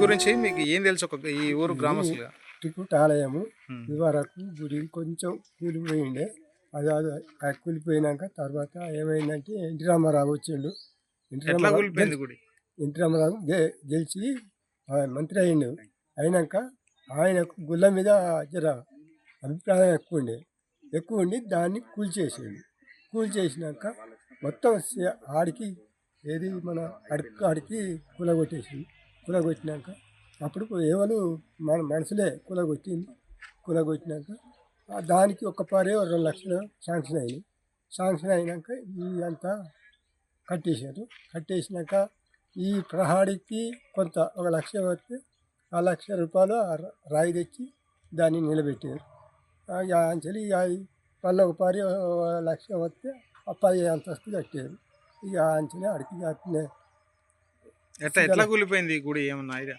గురించి మీకు ఏం తెలుసు ఈ ఊరు గ్రామస్తులుగా? టికుట్ ఆలయము ఇదివరకు గుడి కొంచెం కూలిపోయిండే. అది అది కూలిపోయినాక తర్వాత ఏమైందంటే ఎన్టీ రామారావు వచ్చిండు. ఎన్టీ ఎట్లా రామారావు కూలిపోయింది గుడి? ఎన్టీ రామారావు గెలిచి మంత్రి అయిండు. అయినాక ఆయనకు గుళ్ళ మీద జర అభిప్రాయం ఎక్కువ ఉండి దాన్ని కూల్చేసిండు. కూల్చేసినాక మొత్తం ఆడికి ఏది మన ఆడికి కూలగొట్టేసింది. కూలగొట్టినాక అప్పుడు ఎవరు మన మనుషులే కూలగొట్టినాక దానికి ఒక 2 లక్షలు శాంక్షన్ అయినాయి. శాంక్షన్ అయినాక ఇదంతా కట్టేశారు. కట్టేసినాక ఈ ప్రహాడికి కొంత 1 లక్ష వస్తే ఆ ₹1,00,000 రాయి తెచ్చి దాన్ని నిలబెట్టారు. అంచెలి అది మళ్ళీ ఒక 1,00,000 వస్తే ఆ 10 అంతస్తు కట్టారు. ఇక అంచెలి అడికి ఎట్లా కూలిపోయింది ఈ గుడి ఏమన్నా ఐడియా?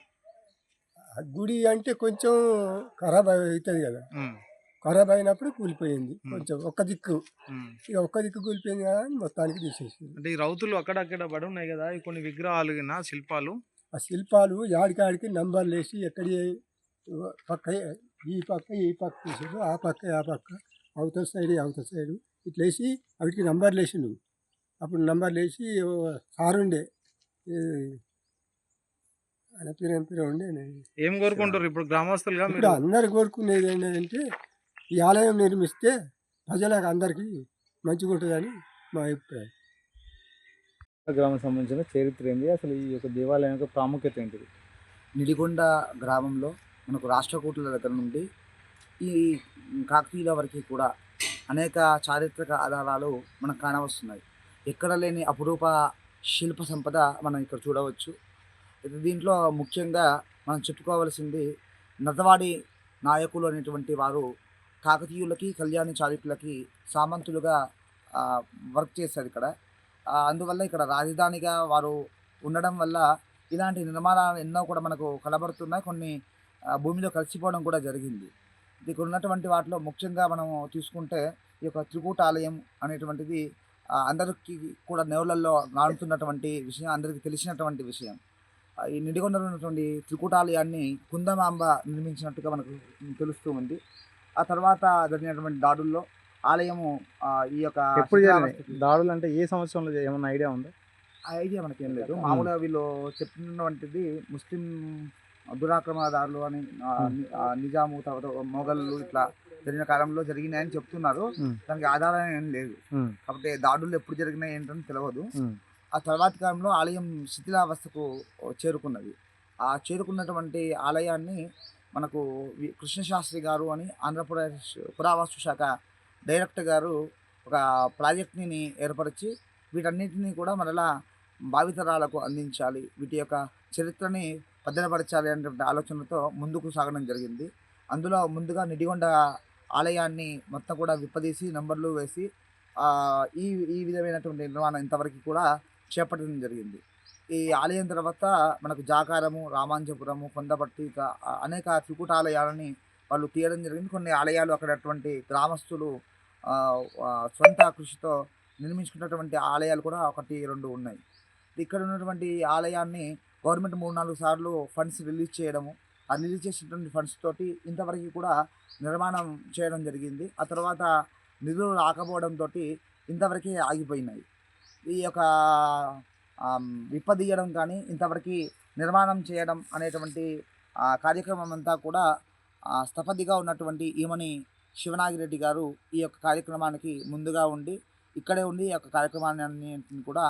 గుడి అంటే కొంచెం ఖరాబ్ అవుతుంది కదా, ఖరాబ్ అయినప్పుడు కూలిపోయింది. కొంచెం ఒక్క దిక్కు కూలిపోయింది కదా అని మొత్తానికి తీసేసింది. అంటే ఈ రౌతులు అక్కడక్కడ పడి ఉన్నాయి కదా, కొన్ని విగ్రహాలు శిల్పాలు. ఆ శిల్పాలు యాడికాడికి నంబర్లు వేసి ఎక్కడి పక్క ఈ పక్క తీసారు, ఆ పక్క అవతల సైడ్ ఇట్లా వేసి వాటికి నంబర్లు వేసిండు. అప్పుడు నంబర్లు వేసి సారుండే ఆయన పేరు ఉండే. ఏం కోరుకుంటారు ఇప్పుడు గ్రామస్తులుగా? ఇప్పుడు అందరు కోరుకునేది ఏంటంటే ఈ ఆలయం నిర్మిస్తే ప్రజలకు అందరికీ మంచిగా ఉంటుందని మా అభిప్రాయం. గ్రామం సంబంధించిన చరిత్ర ఏంటి, అసలు ఈ యొక్క దేవాలయం యొక్క ప్రాముఖ్యత ఏంటిది? నిడిగొండ గ్రామంలో మనకు రాష్ట్రకూటుల దగ్గర నుండి ఈ కాకతీయుల వరకు కూడా అనేక చారిత్రక ఆధారాలు మనకు కానవస్తున్నాయి. ఎక్కడ లేని అపురూప శిల్ప సంపద మనం ఇక్కడ చూడవచ్చు. దీంట్లో ముఖ్యంగా మనం చెప్పుకోవాల్సింది నతవాడి నాయకులు అనేటువంటి వారు కాకతీయులకి కళ్యాణి చాళుక్యులకి సామంతులుగా వర్క్ చేశారు ఇక్కడ. అందువల్ల ఇక్కడ రాజధానిగా వారు ఉండడం వల్ల ఇలాంటి నిర్మాణాలు ఎన్నో కూడా మనకు కనబడుతున్నాయి. కొన్ని భూమిలో కలిసిపోవడం కూడా జరిగింది. ఇక్కడ ఉన్నటువంటి వాటిలో ముఖ్యంగా మనం తీసుకుంటే ఈ యొక్క త్రికూట ఆలయం అనేటువంటిది అందరికీ కూడా నేవులలో నాడుతున్నటువంటి విషయం, అందరికీ తెలిసినటువంటి విషయం. ఈ నిడిగొండలో ఉన్నటువంటి త్రికూటాలయాన్ని కుందమాంబ నిర్మించినట్టుగా మనకు తెలుస్తూ ఉంది. ఆ తర్వాత జరిగినటువంటి దాడుల్లో ఆలయము ఈ యొక్క దాడులు అంటే ఏ సంవత్సరంలో ఏమన్నా ఐడియా ఉందా? ఐడియా మనకేం లేదు. మామూలుగా వీళ్ళు చెప్తున్నటువంటిది ముస్లిం దురాక్రమణదారులు అని నిజాము తర్వాత మొఘళ్ళు ఇట్లా జరిగిన కాలంలో జరిగినాయని చెప్తున్నారు. దానికి ఆధారం ఏం లేదు. కాబట్టి దాడులు ఎప్పుడు జరిగినాయి ఏంటని తెలియదు. ఆ తర్వాతి కాలంలో ఆలయం శిథిలావస్థకు చేరుకున్నది. ఆ చేరుకున్నటువంటి ఆలయాన్ని మనకు కృష్ణశాస్త్రి గారు అని ఆంధ్రప్రదేశ్ పురావస్తు శాఖ డైరెక్టర్ గారు ఒక ప్రాజెక్ట్ని ఏర్పరిచి వీటన్నిటినీ కూడా మరలా భావితరాలకు అందించాలి, వీటి యొక్క చరిత్రని భద్రపరచాలి అనేటువంటి ఆలోచనతో ముందుకు సాగడం జరిగింది. అందులో ముందుగా నిడిగొండ ఆలయాన్ని మొత్తం కూడా విప్పదీసి నంబర్లు వేసి ఈ విధమైనటువంటి నిర్మాణం ఇంతవరకు కూడా చేపట్టడం జరిగింది. ఈ ఆలయం తర్వాత మనకు జాకారము, రామాంజపురము, కొండపట్టి అనేక త్రికూటాలయాలని వాళ్ళు తీయడం జరిగింది. కొన్ని ఆలయాలు అక్కడటువంటి గ్రామస్తులు సొంత కృషితో నిర్మించుకున్నటువంటి ఆలయాలు కూడా 1-2 ఉన్నాయి. ఇక్కడ ఉన్నటువంటి ఆలయాన్ని గవర్నమెంట్ 3-4 సార్లు ఫండ్స్ రిలీజ్ చేయడము, ఆ రిలీజ్ చేసినటువంటి ఫండ్స్ తోటి ఇంతవరకు కూడా నిర్మాణం చేయడం జరిగింది. ఆ తర్వాత నిధులు రాకపోవడంతో ఇంతవరకే ఆగిపోయినాయి. ఈ యొక్క విప్పదీయడం కానీ ఇంతవరకు నిర్మాణం చేయడం అనేటువంటి కార్యక్రమం అంతా కూడా స్థపతిగా ఉన్నటువంటి ఈమని శివనాగిరెడ్డి గారు ఈ యొక్క కార్యక్రమానికి ముందుగా ఉండి ఇక్కడే ఉండి ఈ యొక్క కార్యక్రమాన్ని కూడా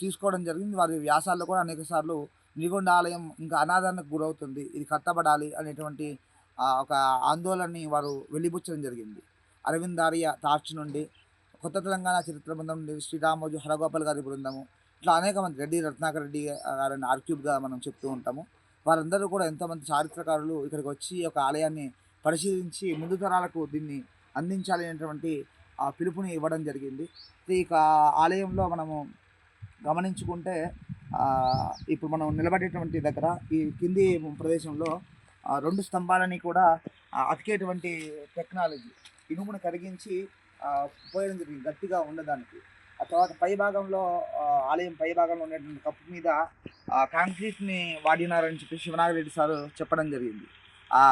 తీసుకోవడం జరిగింది. వారి వ్యాసాల్లో కూడా అనేక సార్లు నిడిగొండ ఆలయం ఇంకా అనాదరణకు గురవుతుంది, ఇది కట్టబడాలి అనేటువంటి ఒక ఆందోళనని వారు వెలిబుచ్చడం జరిగింది. అరవింద్ ఆర్య టార్చ్ నుండి, కొత్త తెలంగాణ చరిత్ర బృందం నుండి శ్రీరామోజు హరగోపాల్ గారి బృందము, ఇట్లా అనేక మంది, రెడ్డి రత్నాకర్ రెడ్డి గారిని ఆర్క్యూబ్గా మనం చెప్తూ ఉంటాము. వారందరూ కూడా ఎంతోమంది చారిత్రకారులు ఇక్కడికి వచ్చి ఒక ఆలయాన్ని పరిశీలించి ముందు తరాలకు దీన్ని అందించాలి అనేటువంటి పిలుపుని ఇవ్వడం జరిగింది. ఈ ఆలయంలో మనము గమనించుకుంటే ఇప్పుడు మనం నిలబడేటువంటి దగ్గర ఈ కింది ప్రదేశంలో 2 స్తంభాలని కూడా అతికేటువంటి టెక్నాలజీ ఇనుమును కరిగించి పోయడం జరిగింది గట్టిగా ఉండడానికి. ఆ తర్వాత పై భాగంలో ఆలయం పై భాగంలో ఉన్నటువంటి కప్పు మీద కాంక్రీట్ని వాడినారని చెప్పి శివనాగరెడ్డి సార్ చెప్పడం జరిగింది. ఆ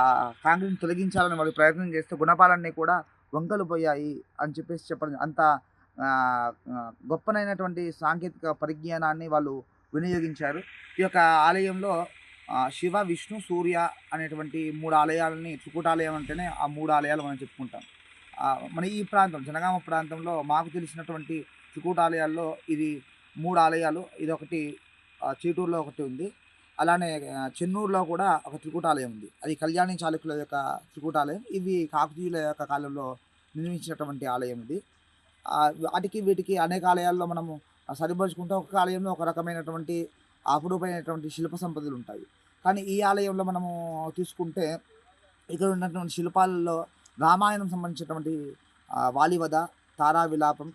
కాంక్రీట్ని తొలగించాలని వాళ్ళు ప్రయత్నం చేస్తే గుణపాలన్నీ కూడా వంకలు పోయాయి అని చెప్పేసి చెప్పడం అంత ఆ, ఆ, గొప్పనైనటువంటి సాంకేతిక పరిజ్ఞానాన్ని వాళ్ళు వినియోగించారు. ఈ యొక్క ఆలయంలో శివ, విష్ణు, సూర్య అనేటువంటి 3 ఆలయాలని త్రికూటాలయం అంటేనే ఆ 3 ఆలయాలు మనం చెప్పుకుంటాం. మన ఈ ప్రాంతం జనగామ ప్రాంతంలో మాకు తెలిసినటువంటి త్రికూటాలయాల్లో ఇది 3 ఆలయాలు. ఇదొకటి చీటూరులో ఒకటి ఉంది. అలానే చెన్నూరులో కూడా ఒక త్రికూటాలయం ఉంది. అది కళ్యాణి చాళుక్యుల యొక్క త్రికూటాలయం. ఇవి కాకతీయుల యొక్క కాలంలో నిర్మించినటువంటి ఆలయం ఇది. వాటికి వీటికి అనేక ఆలయాల్లో మనము సరిపోల్చుకుంటే ఒక్కొక్క ఆలయంలో ఒక రకమైనటువంటి అపురూపమైనటువంటి శిల్ప సంపదలు ఉంటాయి. కానీ ఈ ఆలయంలో మనము తీసుకుంటే ఇక్కడ ఉన్నటువంటి శిల్పాలలో రామాయణం సంబంధించినటువంటి వాలివధ, తారా విలాపం,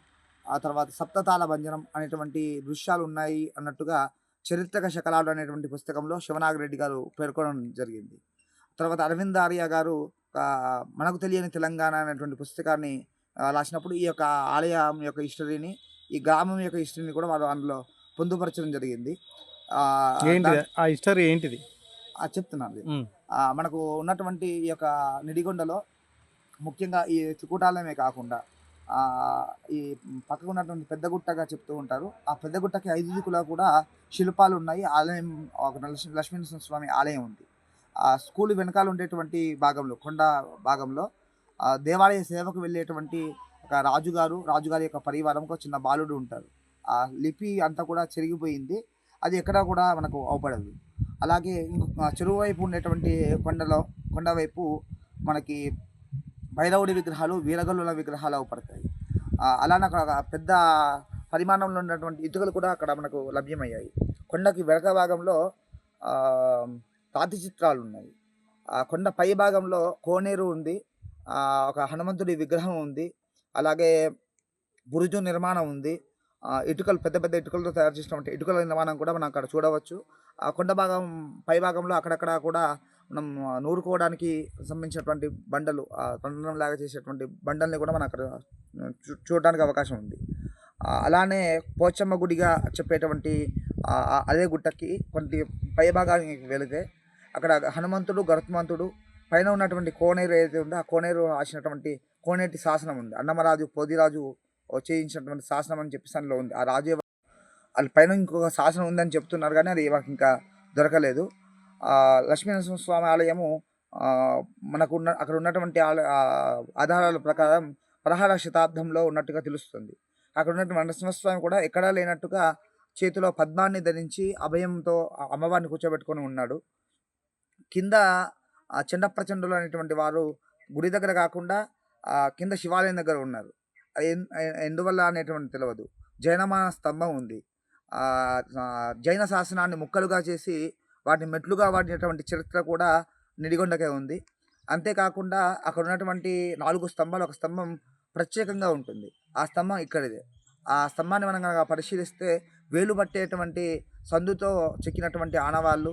ఆ తర్వాత సప్తతాళ భంజనం అనేటువంటి దృశ్యాలు ఉన్నాయి అన్నట్టుగా చరిత్రక శకలాలు అనేటువంటి పుస్తకంలో శివనాగరెడ్డి గారు పేర్కొనడం జరిగింది. తర్వాత అరవింద్ ఆర్య గారు మనకు తెలియని తెలంగాణ అనేటువంటి పుస్తకాన్ని రాసినప్పుడు ఈ యొక్క ఆలయం యొక్క హిస్టరీని, ఈ గ్రామం యొక్క హిస్టరీని కూడా వాళ్ళు అందులో పొందుపరచడం జరిగింది. ఆ హిస్టరీ ఏంటిది చెప్తున్నాను. మనకు ఉన్నటువంటి ఈ యొక్క నిడిగొండలో ముఖ్యంగా ఈ త్రికూటాలయమే కాకుండా ఈ పక్కకు ఉన్నటువంటి పెద్దగుట్టగా చెప్తూ ఉంటారు. ఆ పెద్దగుట్టకి 5 దిక్కులా కూడా శిల్పాలు ఉన్నాయి. ఆలయం ఒక లక్ష్మీనరసింహ స్వామి ఆలయం ఉంది. ఆ స్కూల్ వెనకాల ఉండేటువంటి భాగంలో, కొండ భాగంలో దేవాలయ సేవకు వెళ్ళేటువంటి ఒక రాజుగారి యొక్క పరివారంకు చిన్న బాలుడు ఉంటారు. ఆ లిపి అంతా కూడా చెరిగిపోయింది. అది ఎక్కడా కూడా మనకు అవపడదు. అలాగే ఇంకొక చెరువు వైపు ఉండేటువంటి కొండ వైపు మనకి భైరవుడి విగ్రహాలు, వీరగల్లుల విగ్రహాలు అవపడతాయి. అలానే అక్కడ పెద్ద పరిమాణంలో ఉన్నటువంటి ఇటుకలు కూడా అక్కడ మనకు లభ్యమయ్యాయి. కొండకి వెనక భాగంలో రాతి చిత్రాలు ఉన్నాయి. ఆ కొండ పై భాగంలో కోనేరు ఉంది. ఒక హనుమంతుడి విగ్రహం ఉంది. అలాగే బురుజు నిర్మాణం ఉంది. ఇటుకలు పెద్ద పెద్ద ఇటుకలతో తయారు చేసినటువంటి ఇటుకల నిర్మాణం కూడా మనం అక్కడ చూడవచ్చు. ఆ కొండ భాగం పై భాగంలో అక్కడక్కడ కూడా మనం నూరుకోవడానికి సంబంధించినటువంటి బండలు, బండలంలాగా చేసేటువంటి బండల్ని కూడా మనం అక్కడ చూడడానికి అవకాశం ఉంది. అలానే పోచమ్మ గుడిగా చెప్పేటువంటి అదే గుట్టకి కొంత పై భాగానికి వెళితే అక్కడ హనుమంతుడు, గరుత్మంతుడు, పైన ఉన్నటువంటి కోనేరు ఏదైతే ఉందో ఆ కోనేరు రాసినటువంటి కోనేటి శాసనం ఉంది. అన్నమరాజు, పోదిరాజు చేయించినటువంటి శాసనం అని చెప్పేసి అందులో ఉంది. ఆ రాజు వాళ్ళ పైన ఇంకొక శాసనం ఉందని చెప్తున్నారు, కానీ అది మాకు ఇంకా దొరకలేదు. లక్ష్మీనరసింహస్వామి ఆలయము మనకు అక్కడ ఉన్నటువంటి ఆధారాల ప్రకారం 16వ శతాబ్దంలో ఉన్నట్టుగా తెలుస్తుంది. అక్కడ ఉన్నటువంటి నరసింహస్వామి కూడా ఎక్కడా లేనట్టుగా చేతిలో పద్మాన్ని ధరించి అభయంతో అమ్మవారిని కూర్చోబెట్టుకొని ఉన్నాడు. కింద చెండప్రచండులు అనేటువంటి వారు గుడి దగ్గర కాకుండా కింద శివాలయం దగ్గర ఉన్నారు. ఎందువల్ల అనేటువంటి తెలియదు. జైనమాన స్తంభం ఉంది. జైన శాసనాన్ని ముక్కలుగా చేసి వాటిని మెట్లుగా వాడినటువంటి చరిత్ర కూడా నిడిగొండకే ఉంది. అంతేకాకుండా అక్కడ ఉన్నటువంటి 4 స్తంభాలు, ఒక స్తంభం ప్రత్యేకంగా ఉంటుంది. ఆ స్తంభం ఇక్కడిదే. ఆ స్తంభాన్ని మనం కనుక పరిశీలిస్తే వేలు పట్టేటువంటి సందుతో చెక్కినటువంటి ఆనవాళ్ళు,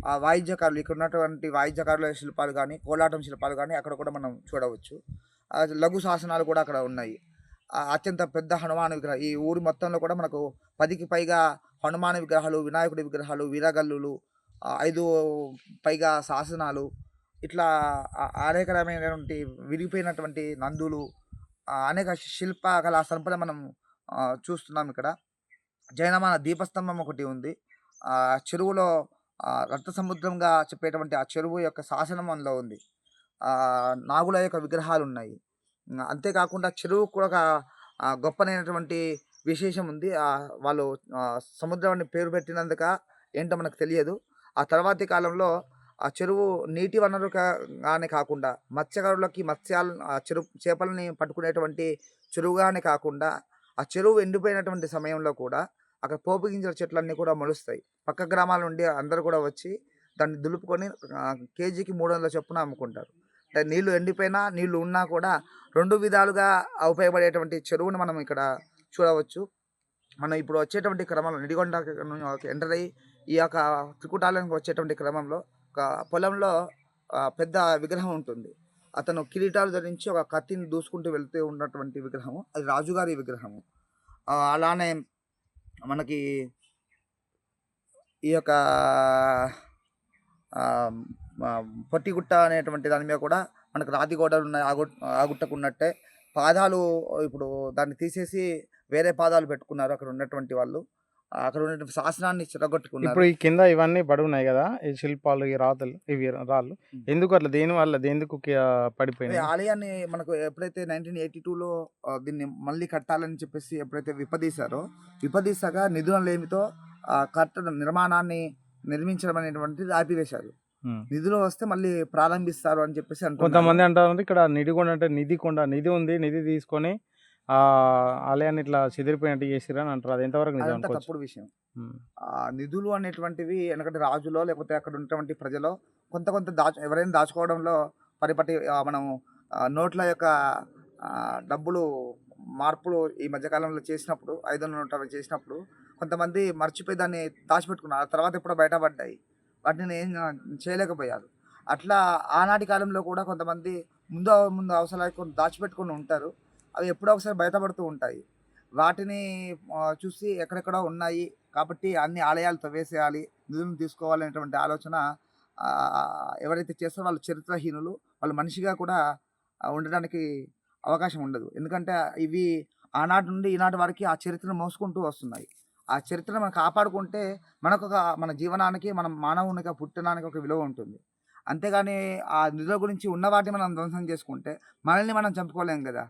ఆ వాయిద్యకారులు, ఇక్కడ ఉన్నటువంటి వాయిద్యకారుల శిల్పాలు కానీ, కోలాటం శిల్పాలు కానీ అక్కడ కూడా మనం చూడవచ్చు. లఘు శాసనాలు కూడా అక్కడ ఉన్నాయి. అత్యంత పెద్ద హనుమాన్ విగ్రహం ఈ ఊరి మొత్తంలో కూడా మనకు 10కి పైగా హనుమాన్ విగ్రహాలు, వినాయకుడి విగ్రహాలు, వీరగల్లులు, 5 పైగా శాసనాలు, ఇట్లా అనేక రకమైనటువంటి విరిగిపోయినటువంటి నందులు, అనేక శిల్పకళా సంపద మనం చూస్తున్నాం. ఇక్కడ జైనమాన దీపస్తంభం ఒకటి ఉంది. చెరువులో రక్త సముద్రంగా చెప్పేటువంటి ఆ చెరువు యొక్క శాసనం అందులో ఉంది. నాగుల యొక్క విగ్రహాలు ఉన్నాయి. అంతేకాకుండా చెరువు కూడా ఒక గొప్పనైనటువంటి విశేషం ఉంది. వాళ్ళు సముద్రాన్ని పేరు పెట్టినందుక ఏంటో మనకు తెలియదు. ఆ తర్వాతి కాలంలో ఆ చెరువు నీటి వనరుగానే కాకుండా మత్స్యకారులకి చెరువు చేపలని పట్టుకునేటువంటి చెరువుగానే కాకుండా ఆ చెరువు ఎండిపోయినటువంటి సమయంలో కూడా అక్కడ పోపు గింజల చెట్లన్నీ కూడా మొలుస్తాయి. పక్క గ్రామాల నుండి అందరూ కూడా వచ్చి దాన్ని దులుపుకొని కేజీకి 300 చొప్పున అమ్ముకుంటారు. అంటే నీళ్లు ఎండిపోయినా నీళ్లు ఉన్నా కూడా 2 విధాలుగా ఉపయోగపడేటువంటి చెరువుని మనం ఇక్కడ చూడవచ్చు. మనం ఇప్పుడు వచ్చేటువంటి క్రమంలో నిడిగొండ ఎంటర్ అయ్యి ఈ యొక్క త్రికూటాలయానికి వచ్చేటువంటి క్రమంలో ఒక పొలంలో పెద్ద విగ్రహం ఉంటుంది. అతను కిరీటాలు ధరించి ఒక కత్తిని దూసుకుంటూ వెళ్తూ ఉన్నటువంటి విగ్రహము, అది రాజుగారి విగ్రహము. అలానే మనకి ఈ యొక్క పొట్టిగుట్ట అనేటువంటి దాని మీద కూడా మనకు రాతి గోడలు ఉన్నాయి. ఆ గుట్టకు ఉన్నట్టే పాదాలు ఇప్పుడు దాన్ని తీసేసి వేరే పాదాలు పెట్టుకున్నారు అక్కడ ఉన్నటువంటి వాళ్ళు. అక్కడ ఉన్నటువంటి శాసనాన్ని చెడగొట్టుకున్నారు. ఇప్పుడు ఈ కింద ఇవన్నీ పడున్నాయి కదా, ఈ శిల్పాలు, ఈ రాతలు, ఇవి రాళ్ళు ఎందుకు అట్లా, దేనివల్ల, దేనికి ఈ పడిపోయినాయి? ఆలయాన్ని మనకు ఎప్పుడైతే 1982లో దీన్ని మళ్ళీ కట్టాలని చెప్పేసి ఎప్పుడైతే విపదీసగా నిధుల లేమితో కట్టడం నిర్మాణాన్ని నిర్మించడం అనేటువంటిది ఆపివేశారు. నిధులు వస్తే మళ్ళీ ప్రారంభిస్తారు అని చెప్పేసి అంటున్నారు. కొంతమంది అంటారు ఇక్కడ నిడికొండ అంటే నిధి ఉంది, నిధి తీసుకొని ఆలయాన్ని ఇట్లా చెదిరిపోయినట్టు చేసిర్రు అని అంటారు. అది ఎంతవరకు నిజం అదంతా అనుకోవచ్చు? తప్పుడు విషయం. నిధులు అనేటువంటివి ఎందుకంటే రాజులో లేకపోతే అక్కడ ఉన్నటువంటి ప్రజలో కొంత ఎవరైనా దాచుకోవడంలో పరిపటి మనం నోట్ల యొక్క డబ్బులు మార్పులు ఈ మధ్యకాలంలో చేసినప్పుడు 500 నోట్ల చేసినప్పుడు కొంతమంది మర్చిపోయి దాన్ని దాచిపెట్టుకున్నారు. ఆ తర్వాత ఎప్పుడో బయటపడ్డాయి, వాటిని ఏం చేయలేకపోయారు. అట్లా ఆనాటి కాలంలో కూడా కొంతమంది ముందు అవసరాలకు దాచిపెట్టుకుని ఉంటారు. అవి ఎప్పుడో ఒకసారి బయటపడుతూ ఉంటాయి. వాటిని చూసి ఎక్కడెక్కడో ఉన్నాయి కాబట్టి అన్ని ఆలయాలు తవ్వేసేయాలి, నిధులను తీసుకోవాలనేటువంటి ఆలోచన ఎవరైతే చేస్తారో వాళ్ళు చరిత్రహీనులు. వాళ్ళు మనిషిగా కూడా ఉండడానికి అవకాశం ఉండదు. ఎందుకంటే ఇవి ఆనాటి నుండి ఈనాటి వరకు ఆ చరిత్రను మోసుకుంటూ వస్తున్నాయి. ఆ చరిత్రను మనం కాపాడుకుంటే మన జీవనానికి, మన మానవునిగా పుట్టడానికి ఒక విలువ ఉంటుంది. అంతేగాని ఆ నిధుల గురించి ఉన్న వాటిని మనం ధ్వంసం చేసుకుంటే మనల్ని మనం చంపుకోలేం కదా.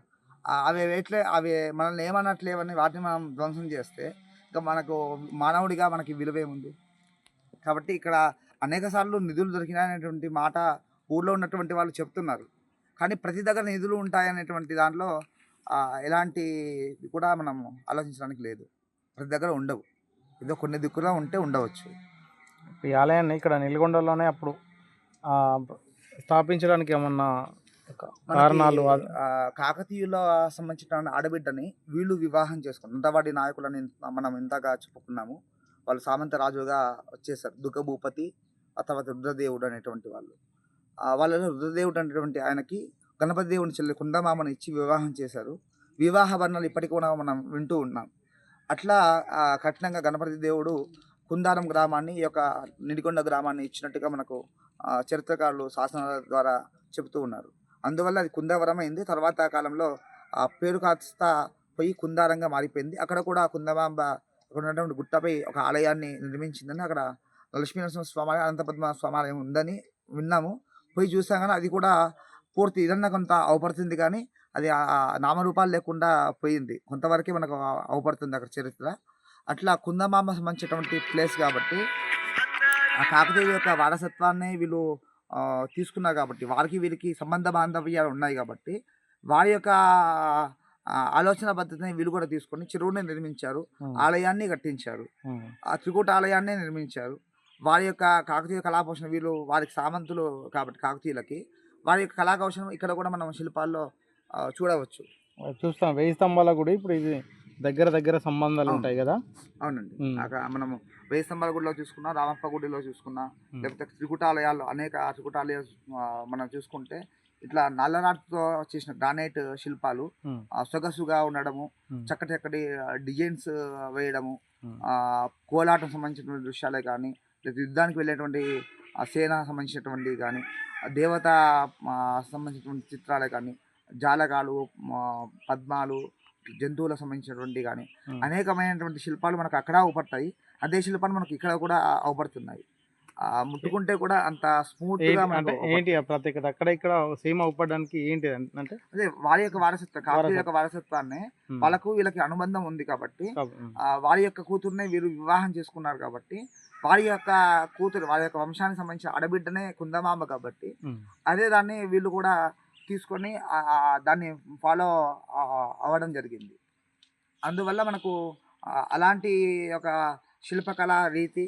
అవి మనల్ని ఏమనట్లేవని వాటిని మనం ధ్వంసం చేస్తే ఇంకా మనకు మానవుడిగా మనకి విలువేముంది? కాబట్టి ఇక్కడ అనేక సార్లు నిధులు దొరికినాయనేటువంటి మాట ఊళ్ళో ఉన్నటువంటి వాళ్ళు చెప్తున్నారు. కానీ ప్రతి దగ్గర నిధులు ఉంటాయనేటువంటి దాంట్లో ఎలాంటి కూడా మనం ఆలోచించడానికి లేదు. ప్రతి దగ్గర ఉండవు, ఏదో కొన్ని దిక్కులో ఉంటే ఉండవచ్చు. ఈ ఆలయాన్ని ఇక్కడ నిల్గొండలోనే అప్పుడు స్థాపించడానికి ఏమన్నా కారణాలు? కాకతీయుల సంబంధించిన ఆడబిడ్డని వీళ్ళు వివాహం చేసుకున్నారు. అంతవాడి నాయకులని మనం ఇంతగా చెప్పుకున్నాము. వాళ్ళు సామంత రాజుగా వచ్చేసారు. దుఃఖభూపతి, ఆ తర్వాత రుద్రదేవుడు అనేటువంటి వాళ్ళు. వాళ్ళలో రుద్రదేవుడు అనేటువంటి ఆయనకి గణపతి దేవుని చెల్లి కుందమామని ఇచ్చి వివాహం చేశారు. వివాహ వర్ణాలు ఇప్పటికి కూడా మనం వింటూ ఉన్నాం. అట్లా కఠినంగా గణపతి దేవుడు కుందారం గ్రామాన్ని, ఈ యొక్క నిడికొండ గ్రామాన్ని ఇచ్చినట్టుగా మనకు చరిత్రకారులు శాసనాల ద్వారా చెబుతూ ఉన్నారు. అందువల్ల అది కుందవరం అయింది. తర్వాత కాలంలో ఆ పేరు కాస్త పోయి కుందారంగా మారిపోయింది. అక్కడ కూడా కుందమాంబ అక్కడ ఉన్నటువంటి గుట్టపై ఒక ఆలయాన్ని నిర్మించిందని, అక్కడ లక్ష్మీనరసింహ స్వామి, అనంతపద్మ స్వామి ఉందని విన్నాము. పోయి చూసాం కానీ అది కూడా పూర్తి ఇదన్నా కొంత అవపడుతుంది, కానీ అది నామరూపాలు లేకుండా పోయింది. కొంతవరకే మనకు అవపడుతుంది అక్కడ చరిత్ర. అట్లా కుందమాంబ సంబంధించినటువంటి ప్లేస్ కాబట్టి ఆ కాకతీయుల యొక్క వారసత్వాన్ని వీళ్ళు తీసుకున్నారు. కాబట్టి వారికి వీరికి సంబంధ బాంధవ్యాలు ఉన్నాయి కాబట్టి వారి యొక్క ఆలోచన పద్ధతిని వీళ్ళు కూడా తీసుకొని చెరువుని నిర్మించారు, ఆలయాన్ని కట్టించారు, ఆ త్రికూట ఆలయాన్ని నిర్మించారు. వారి యొక్క కాకతీయ కళాపోషణ, వీళ్ళు వారికి సామంతులు కాబట్టి కాకతీయులకి వారి యొక్క కళాకౌశలం ఇక్కడ కూడా మనం శిల్పాల్లో చూడవచ్చు. చూస్తాం 1000 స్తంభాల గుడి. ఇప్పుడు ఇది దగ్గర సంబంధాలు ఉంటాయి కదా. అవునండి. మనము 1000 స్తంభాల గుడిలో చూసుకున్నా, రామప్ప గుడిలో చూసుకున్నా, లేకపోతే త్రికూటాలయాలు అనేక త్రికూటాలయాలు మనం చూసుకుంటే ఇట్లా నల్లరాతితో చేసిన గ్రానైట్ శిల్పాలు సొగసుగా ఉండడము, చక్కటి డిజైన్స్ వేయడము, కోలాటం సంబంధించినటువంటి దృశ్యాలే కానీ, లేదా యుద్ధానికి వెళ్ళేటువంటి సేన సంబంధించినటువంటి కానీ, దేవత సంబంధించినటువంటి చిత్రాలే కానీ, జాలకాలు, పద్మాలు, జంతువులకు సంబంధించినటువంటి కానీ అనేకమైనటువంటి శిల్పాలు మనకు అక్కడ అవపడతాయి. అదే శిల్పాలు మనకు ఇక్కడ కూడా అవపడుతున్నాయి. ముట్టుకుంటే కూడా అంత స్మూత్ గా. ఏంటి ప్రత్యేకత అక్కడ ఇక్కడ సేమ్ అవపడడానికి ఏంటి అంటే అదే వారి యొక్క వారసత్వం, కాకతీయుల యొక్క వారసత్వాన్ని వాళ్ళకు వీళ్ళకి అనుబంధం ఉంది కాబట్టి వారి యొక్క కూతురునే వీరు వివాహం చేసుకున్నారు కాబట్టి వారి యొక్క కూతురు, వారి యొక్క వంశానికి సంబంధించిన ఆడబిడ్డనే కుందమాంబ కాబట్టి అదే దాన్ని వీళ్ళు కూడా తీసుకొని దాన్ని ఫాలో అవ్వడం జరిగింది. అందువల్ల మనకు అలాంటి ఒక శిల్పకళ రీతి,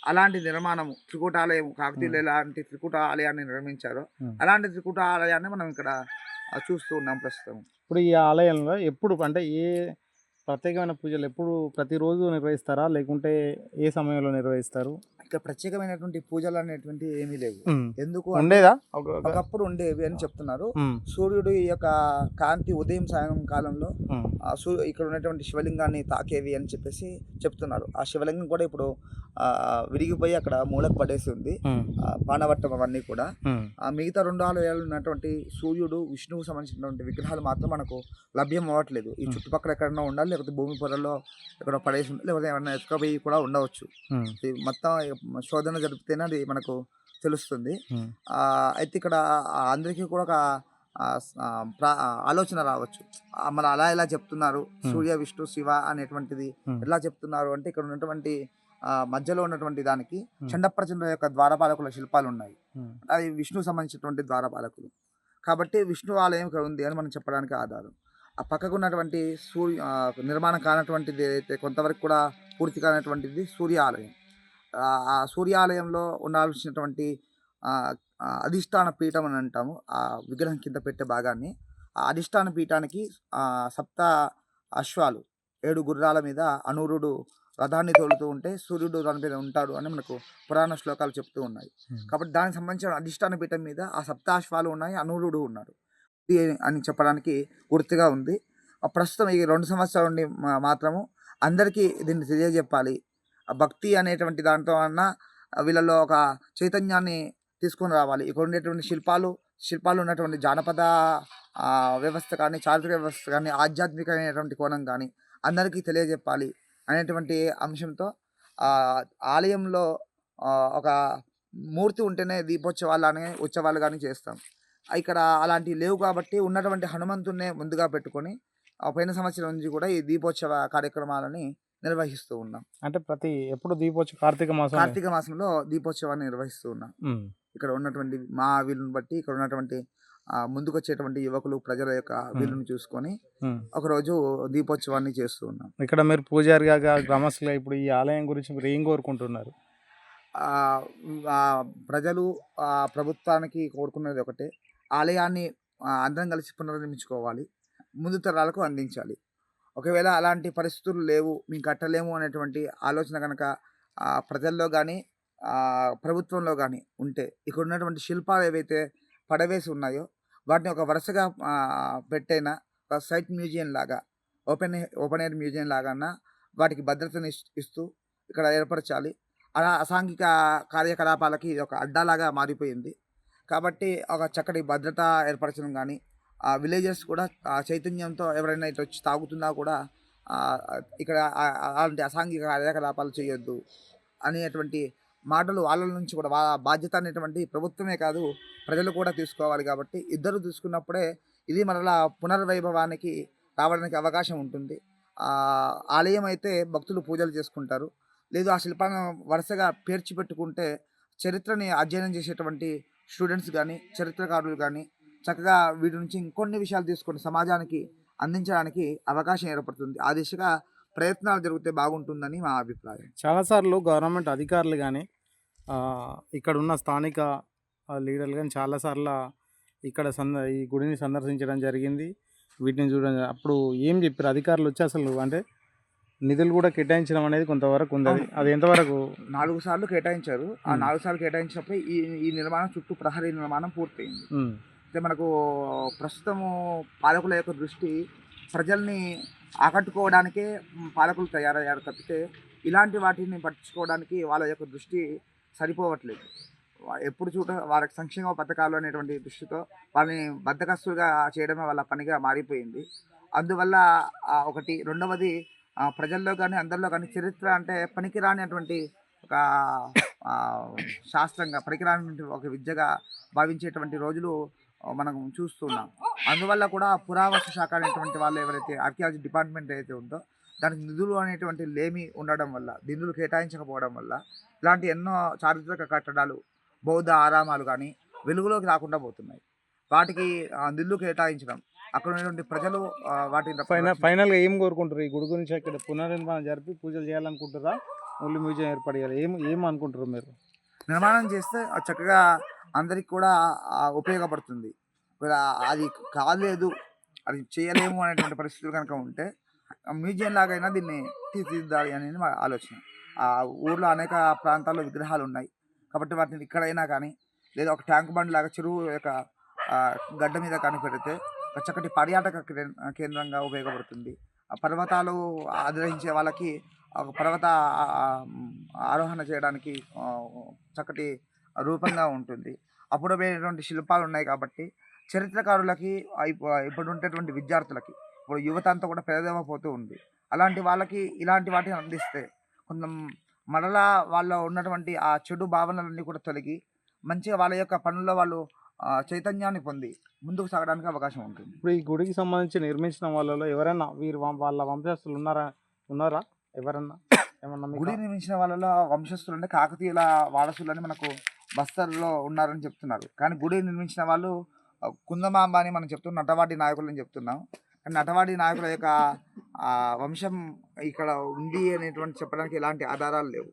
అలాంటి నిర్మాణము, త్రికూటాలయం, కాకతీయులు ఎలాంటి త్రికూట ఆలయాన్ని నిర్మించారో అలాంటి త్రికూట ఆలయాన్ని మనం ఇక్కడ చూస్తూ ఉన్నాం ప్రస్తుతం. ఇప్పుడు ఈ ఆలయంలో ఎప్పుడు అంటే ఏ ప్రత్యేకమైన పూజలు ఎప్పుడు ప్రతిరోజు నిర్వహిస్తారా, లేకుంటే ఏ సమయంలో నిర్వహిస్తారు? ఇక్కడ ప్రత్యేకమైనటువంటి పూజలు అనేటువంటి ఏమీ లేవు. ఎందుకు అంటే ఉండేదా ఒకప్పుడు ఉండేవి అని చెప్తున్నారు. సూర్యుడు ఈ యొక్క కాంతి ఉదయం సాయం కాలంలో ఇక్కడ ఉన్నటువంటి శివలింగాన్ని తాకేవి అని చెప్పేసి చెప్తున్నారు. ఆ శివలింగం కూడా ఇప్పుడు విరిగిపోయి అక్కడ మూలకు పడేసి ఉంది. పానవట్టం అవన్నీ కూడా. మిగతా 2 ఆలయాలు ఉన్నటువంటి సూర్యుడు, విష్ణువుకు సంబంధించినటువంటి విగ్రహాలు మాత్రం మనకు లభ్యం అవ్వట్లేదు. ఈ చుట్టుపక్కల ఎక్కడైనా ఉండాలి, లేకపోతే భూమి పొరల్లో ఎక్కడ పడేసి ఉండాలి, లేకపోతే ఏమైనా ఎత్తుకపోయి కూడా ఉండవచ్చు. మొత్తం శోధన జరిపితేనే అది మనకు తెలుస్తుంది. అయితే ఇక్కడ అందరికీ కూడా ఒక ఆలోచన రావచ్చు, మరి అలా ఎలా చెప్తున్నారు, సూర్య విష్ణు శివ అనేటువంటిది ఎలా చెప్తున్నారు అంటే, ఇక్కడ ఉన్నటువంటి మధ్యలో ఉన్నటువంటి దానికి చండప్రచండ యొక్క ద్వారపాలకుల శిల్పాలు ఉన్నాయి. అది విష్ణువు సంబంధించినటువంటి ద్వారపాలకులు కాబట్టి విష్ణు ఆలయం ఇక్కడ ఉంది అని మనం చెప్పడానికి ఆధారం. ఆ పక్కకు ఉన్నటువంటి నిర్మాణం కానటువంటిది అయితే కొంతవరకు కూడా పూర్తి కానటువంటిది సూర్య ఆలయం. ఆ సూర్యాలయంలో ఉండాల్సినటువంటి అధిష్టాన పీఠం అని అంటాము. ఆ విగ్రహం కింద పెట్టే భాగాన్ని, ఆ అధిష్టాన పీఠానికి 7 అశ్వాలు 7 గుర్రాల మీద అనూరుడు రథాన్ని తోలుతూ ఉంటే సూర్యుడు దాని మీద ఉంటాడు అని మనకు పురాణ శ్లోకాలు చెప్తూ ఉన్నాయి. కాబట్టి దానికి సంబంధించిన అధిష్టాన పీఠం మీద ఆ 7 అశ్వాలు ఉన్నాయి, అనూరుడు ఉన్నాడు అని చెప్పడానికి గుర్తుగా ఉంది. ప్రస్తుతం ఈ 2 సంవత్సరాల నుండి మాత్రము అందరికీ దీన్ని తెలియజెప్పాలి. భక్తి అనేటువంటి దాంట్లో అన్న వీళ్ళలో ఒక చైతన్యాన్ని తీసుకొని రావాలి. ఇక్కడ ఉండేటువంటి శిల్పాలు ఉన్నటువంటి జానపద వ్యవస్థ కానీ, చారిత్రక వ్యవస్థ కానీ, ఆధ్యాత్మికమైనటువంటి కోణం కానీ అందరికీ తెలియజెప్పాలి అనేటువంటి అంశంతో ఆలయంలో ఒక మూర్తి ఉంటేనే దీపోత్సవాలు అనే ఉత్సవాలు కానీ చేస్తాం. ఇక్కడ అలాంటివి లేవు కాబట్టి ఉన్నటువంటి హనుమంతున్నే ముందుగా పెట్టుకొని పోయిన సంవత్సరం నుంచి కూడా ఈ దీపోత్సవ కార్యక్రమాలని నిర్వహిస్తూ ఉన్నాం. అంటే ఎప్పుడు దీపోత్సవం కార్తీక మాసంలో దీపోత్సవాన్ని నిర్వహిస్తూ ఉన్నాం. ఇక్కడ ఉన్నటువంటి మా వీళ్ళని బట్టి ఇక్కడ ఉన్నటువంటి ముందుకు వచ్చేటువంటి యువకులు ప్రజల యొక్క వీళ్ళని చూసుకొని ఒకరోజు దీపోత్సవాన్ని చేస్తూ ఉన్నాం. ఇక్కడ మీరు పూజారిగా గ్రామస్తులుగా ఇప్పుడు ఈ ఆలయం గురించి మీరు ఏం కోరుకుంటున్నారు? ప్రజలు ప్రభుత్వానికి కోరుకున్నది ఒకటే, ఆలయాన్ని అందరం కలిసి పునర్నిర్మించుకోవాలి, ముందు తరాలకు అందించాలి. ఒకవేళ అలాంటి పరిస్థితులు లేవు, మేము కట్టలేము అనేటువంటి ఆలోచన కనుక ప్రజల్లో కానీ ప్రభుత్వంలో కానీ ఉంటే, ఇక్కడ ఉన్నటువంటి శిల్పాలు ఏవైతే పడవేసి ఉన్నాయో వాటిని ఒక వరుసగా పెట్టైనా ఒక సైట్ మ్యూజియం లాగా, ఓపెన్ ఎయిర్ మ్యూజియం లాగా వాటికి భద్రతను ఇస్తూ ఇక్కడ ఏర్పరచాలి. అలా అసాంఘిక కార్యకలాపాలకి ఒక అడ్డాలాగా మారిపోయింది. కాబట్టి ఒక చక్కటి భద్రత ఏర్పరచడం కానీ, విలేజెస్ కూడా చైతన్యంతో ఎవరైనా ఇటు వచ్చి తాగుతున్నా కూడా ఇక్కడ అలాంటి అసాంఘిక కార్యకలాపాలు చేయొద్దు అనేటువంటి మాటలు వాళ్ళ నుంచి కూడా బాధ్యత అనేటువంటి ప్రభుత్వమే కాదు ప్రజలు కూడా తీసుకోవాలి. కాబట్టి ఇద్దరు తీసుకున్నప్పుడే ఇది మరలా పునర్వైభవానికి రావడానికి అవకాశం ఉంటుంది. ఆలయం అయితే భక్తులు పూజలు చేసుకుంటారు, లేదు ఆ శిల్పాలను వరుసగా పేర్చి పెట్టుకుంటే చరిత్రని అధ్యయనం చేసేటువంటి స్టూడెంట్స్ కానీ, చరిత్రకారులు కానీ చక్కగా వీటి నుంచి ఇంకొన్ని విషయాలు తీసుకొని సమాజానికి అందించడానికి అవకాశం ఏర్పడుతుంది. ఆ దిశగా ప్రయత్నాలు జరిగితే బాగుంటుందని మా అభిప్రాయం. చాలాసార్లు గవర్నమెంట్ అధికారులు కానీ ఇక్కడ ఉన్న స్థానిక లీడర్లు కానీ చాలాసార్లు ఇక్కడ ఈ గుడిని సందర్శించడం జరిగింది. వీటిని చూడడం అప్పుడు ఏం చెప్పారు అధికారులు వచ్చి? అసలు అంటే నిధులు కూడా కేటాయించడం అనేది కొంతవరకు ఉంది, అది ఎంతవరకు? 4 సార్లు కేటాయించారు. ఆ 4 సార్లు కేటాయించినప్పుడు ఈ నిర్మాణం చుట్టూ ప్రహరీ నిర్మాణం పూర్తయింది. అయితే మనకు ప్రస్తుతము పాలకుల యొక్క దృష్టి ప్రజల్ని ఆకట్టుకోవడానికే పాలకులు తయారయ్యారు తప్పితే ఇలాంటి వాటిని పట్టించుకోవడానికి వాళ్ళ యొక్క దృష్టి సరిపోవట్లేదు. ఎప్పుడు వారికి సంక్షేమ పథకాలు అనేటువంటి దృష్టితో వాళ్ళని బద్ధకస్తులుగా చేయడమే వాళ్ళ పనిగా మారిపోయింది. అందువల్ల ఒకటి. రెండవది, ప్రజల్లో కానీ అందరిలో కానీ చరిత్ర అంటే పనికిరానిటువంటి ఒక శాస్త్రంగా, పనికిరాని ఒక విద్యగా భావించేటువంటి రోజులు మనం చూస్తున్నాం. అందువల్ల కూడా పురావస్తు శాఖ అనేటువంటి వాళ్ళు ఎవరైతే ఆర్కియాలజీ డిపార్ట్మెంట్ ఏదైతే ఉందో దానికి నిధులు అనేటువంటి లేమి ఉండడం వల్ల, నిధులు కేటాయించకపోవడం వల్ల ఇలాంటి ఎన్నో చారిత్రక కట్టడాలు, బౌద్ధ ఆరామాలు కానీ వెలుగులోకి రాకుండా పోతున్నాయి. వాటికి నిధులు కేటాయించడం, అక్కడ ఉన్నటువంటి ప్రజలు వాటిని ఫైనల్గా ఏం కోరుకుంటారు? ఈ గుడి గురించి ఇక్కడ పునర్నిర్మాణం జరిపి పూజలు చేయాలనుకుంటారా? Only museum ఏర్పడేయాలి? ఏం అనుకుంటారు మీరు? నిర్మాణం చేస్తే చక్కగా అందరికి కూడా ఉపయోగపడుతుంది. అది కాలేదు, అది చేయలేము అనేటువంటి పరిస్థితులు కనుక ఉంటే మ్యూజియం లాగైనా దీన్ని తీర్చిదిద్దాలి అనేది మా ఆలోచన. ఊర్లో అనేక ప్రాంతాల్లో విగ్రహాలు ఉన్నాయి కాబట్టి వాటిని ఇక్కడైనా కానీ లేదా ఒక ట్యాంక్ బండ్ లాగా చెరువు యొక్క గడ్డ మీద కానీ పెడితే ఒక చక్కటి పర్యాటక కేంద్రంగా ఉపయోగపడుతుంది. ఆ పర్వతాలు ఆగ్రహించే వాళ్ళకి ఒక పర్వత ఆరోహణ చేయడానికి చక్కటి రూపంగా ఉంటుంది. అపురూపమైనటువంటి శిల్పాలు ఉన్నాయి కాబట్టి చరిత్రకారులకి ఇప్పుడు ఉండేటువంటి విద్యార్థులకి ఇప్పుడు యువత అంతా కూడా పెదదేవపోతూ ఉంది. అలాంటి వాళ్ళకి ఇలాంటి వాటిని అందిస్తే కొంత మరలా వాళ్ళ ఉన్నటువంటి ఆ చెడు భావనలన్నీ కూడా తొలగి మంచిగా వాళ్ళ యొక్క పనుల్లో వాళ్ళు చైతన్యాన్ని పొంది ముందుకు సాగడానికి అవకాశం ఉంటుంది. ఇప్పుడు ఈ గుడికి సంబంధించి నిర్మించిన వాళ్ళలో ఎవరైనా వాళ్ళ వంశస్థులు ఉన్నారా ఎవరన్నా ఏమన్నా గుడి నిర్మించిన వాళ్ళలో వంశస్థులు అంటే కాకతీయుల వారసులని మనకు బస్తర్లో ఉన్నారని చెప్తున్నారు. కానీ గుడి నిర్మించిన వాళ్ళు కుందమాంబ అని మనం చెప్తున్నాం, నటవాడి నాయకులు అని చెప్తున్నాం. కానీ నటవాడి నాయకుల యొక్క వంశం ఇక్కడ ఉంది అనేటువంటి చెప్పడానికి ఎలాంటి ఆధారాలు లేవు.